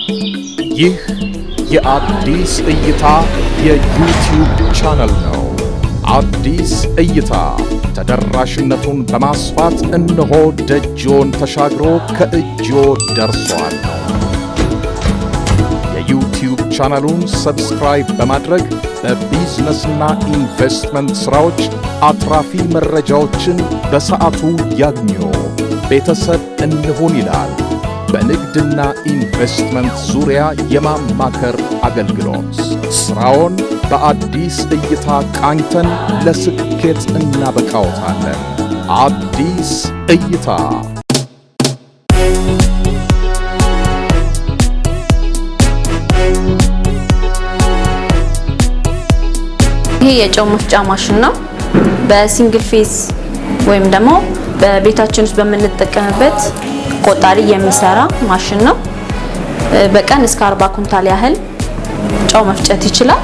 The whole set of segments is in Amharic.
ይህ የአዲስ እይታ የዩቱዩብ ቻናል ነው። አዲስ እይታ ተደራሽነቱን በማስፋት እነሆ ደጆን ተሻግሮ ከእጆ ደርሷል። የዩቱዩብ ቻናሉን ሰብስክራይብ በማድረግ በቢዝነስና ኢንቨስትመንት ስራዎች አትራፊ መረጃዎችን በሰዓቱ ያግኙ። ቤተሰብ እንሁን ይላል። በንግድና ኢንቨስትመንት ዙሪያ የማማከር አገልግሎት ስራውን በአዲስ እይታ ቃኝተን ለስኬት እናበቃዎታለን። አዲስ እይታ። ይሄ የጨው መፍጫ ማሽን ነው። በሲንግል ፌስ ወይም ደግሞ በቤታችን ውስጥ በምንጠቀምበት ቆጣሪ የሚሰራ ማሽን ነው። በቀን እስከ 40 ኩንታል ያህል ጨው መፍጨት ይችላል።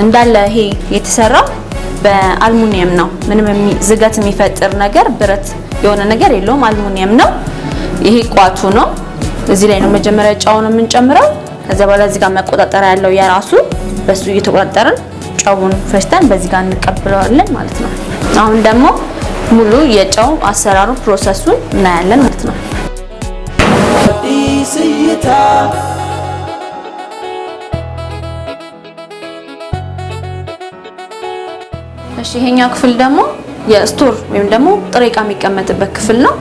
እንዳለ ይሄ የተሰራው በአልሙኒየም ነው። ምንም ዝገት የሚፈጥር ነገር ብረት የሆነ ነገር የለውም። አልሙኒየም ነው። ይሄ ቋቱ ነው። እዚህ ላይ ነው መጀመሪያ ጨውን የምንጨምረው። ከዛ በኋላ እዚህ ጋር መቆጣጠሪያ ያለው የራሱ በሱ እየተቆጣጠርን ጨውን ፈጭተን በዚህ ጋር እንቀበለዋለን ማለት ነው። አሁን ደግሞ ሙሉ የጨው አሰራሩ ፕሮሰሱን እናያለን ማለት ነው። አዲስ እይታ። እሺ ይሄኛው ክፍል ደግሞ የስቶር ወይም ደግሞ ጥሬ ዕቃ የሚቀመጥበት ክፍል ነው።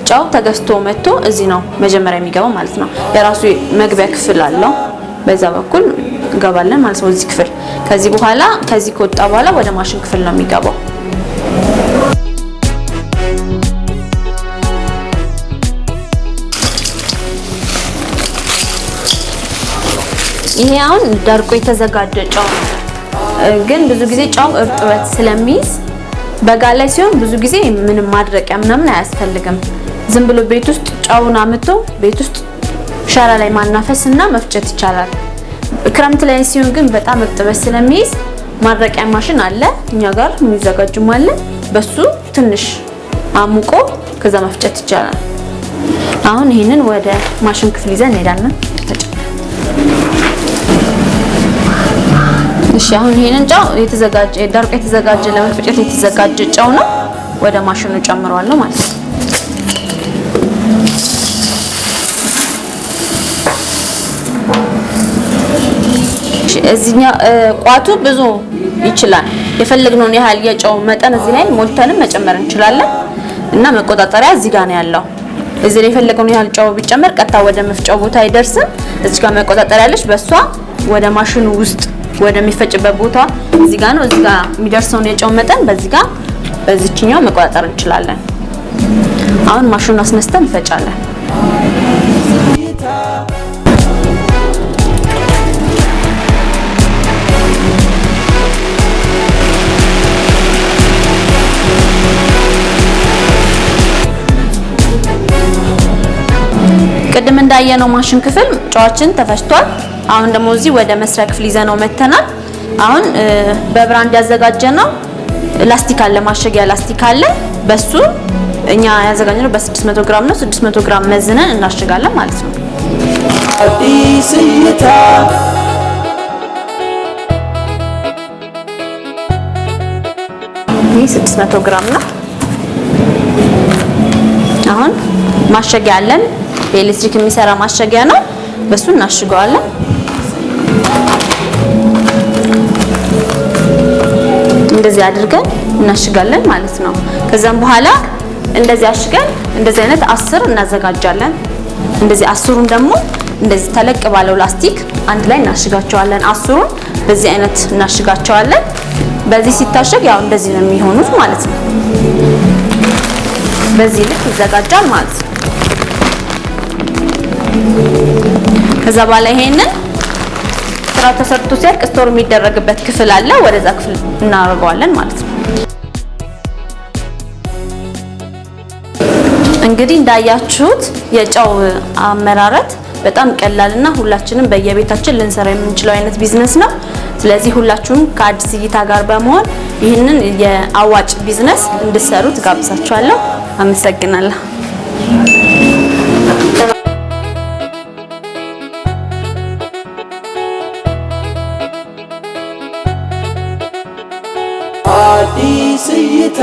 ጨው ተገዝቶ መጥቶ እዚህ ነው መጀመሪያ የሚገባው ማለት ነው። የራሱ መግቢያ ክፍል አለው። በዛ በኩል እንገባለን ማለት ነው እዚህ ክፍል። ከዚህ በኋላ ከዚህ ከወጣ በኋላ ወደ ማሽን ክፍል ነው የሚገባው። ይሄ አሁን ደርቆ የተዘጋጀ ጨው ነው። ግን ብዙ ጊዜ ጨው እርጥበት ስለሚይዝ በጋ ላይ ሲሆን ብዙ ጊዜ ምንም ማድረቂያ ምናምን አያስፈልግም። ዝም ብሎ ቤት ውስጥ ጨውን አምጥቶ ቤት ውስጥ ሸራ ላይ ማናፈስና መፍጨት ይቻላል። ክረምት ላይ ሲሆን ግን በጣም እርጥበት ስለሚይዝ ማድረቂያ ማሽን አለ፣ እኛ ጋር የሚዘጋጁም አለ። በሱ ትንሽ አሙቆ ከዛ መፍጨት ይቻላል። አሁን ይሄንን ወደ ማሽን ክፍል ይዘን እንሄዳለን። እሺ አሁን ይሄንን ጨው የተዘጋጀ ደርቆ የተዘጋጀ ለመፍጨት የተዘጋጀ ጨው ነው። ወደ ማሽኑ ጨምረዋለሁ ማለት ነው። እሺ እዚህኛው ቋቱ ብዙ ይችላል። የፈለግነውን ያህል የጨው መጠን እዚህ ላይ ሞልተንም መጨመር እንችላለን እና መቆጣጠሪያ እዚህ ጋር ነው ያለው። እዚህ ላይ የፈለግነውን ያህል ጨው ቢጨመር ቀጥታ ወደ መፍጫው ቦታ አይደርስም። እዚህ ጋር መቆጣጠሪያ አለች። በሷ ወደ ማሽኑ ውስጥ ወደሚፈጭበት ቦታ እዚህ ጋር ነው። እዚህ ጋር የሚደርሰውን የጨው መጠን በዚህ ጋር በዚህኛው መቆጣጠር እንችላለን። አሁን ማሽኑን አስነስተን እንፈጫለን። ቅድም እንዳየነው ማሽን ክፍል ጨዋችን ተፈጭቷል። አሁን ደግሞ እዚህ ወደ መስሪያ ክፍል ይዘነው መጥተናል። አሁን በብራንድ ያዘጋጀነው ላስቲክ አለ፣ ማሸጊያ ላስቲክ አለ። በሱ እኛ ያዘጋጀነው በ600 ግራም ነው። 600 ግራም መዝነን እናሽጋለን ማለት ነው። አዲስ እይታ። ይህ 600 ግራም ነው። አሁን ማሸጊያ አለን። በኤሌክትሪክ የሚሰራ ማሸጊያ ነው። በሱ እናሽገዋለን። እንደዚህ አድርገን እናሽጋለን ማለት ነው። ከዛም በኋላ እንደዚህ አሽገን እንደዚህ አይነት 10 እናዘጋጃለን። እንደዚህ 10ሩን ደግሞ እንደዚህ ተለቅ ባለው ላስቲክ አንድ ላይ እናሽጋቸዋለን። 10ሩን በዚህ አይነት እናሽጋቸዋለን። በዚህ ሲታሸግ ያው እንደዚህ ነው የሚሆኑት ማለት ነው። በዚህ ልክ ይዘጋጃል ማለት ነው። ከዛ በኋላ ይሄንን ስራ ተሰርቶ ሲያልቅ ስቶር የሚደረግበት ክፍል አለ። ወደዛ ክፍል እናደርገዋለን ማለት ነው። እንግዲህ እንዳያችሁት የጨው አመራረት በጣም ቀላልና ሁላችንም በየቤታችን ልንሰራ የምንችለው አይነት ቢዝነስ ነው። ስለዚህ ሁላችሁም ከአዲስ እይታ ጋር በመሆን ይህንን የአዋጭ ቢዝነስ እንድትሰሩ ትጋብዛችኋለሁ። አመሰግናለሁ። እይታ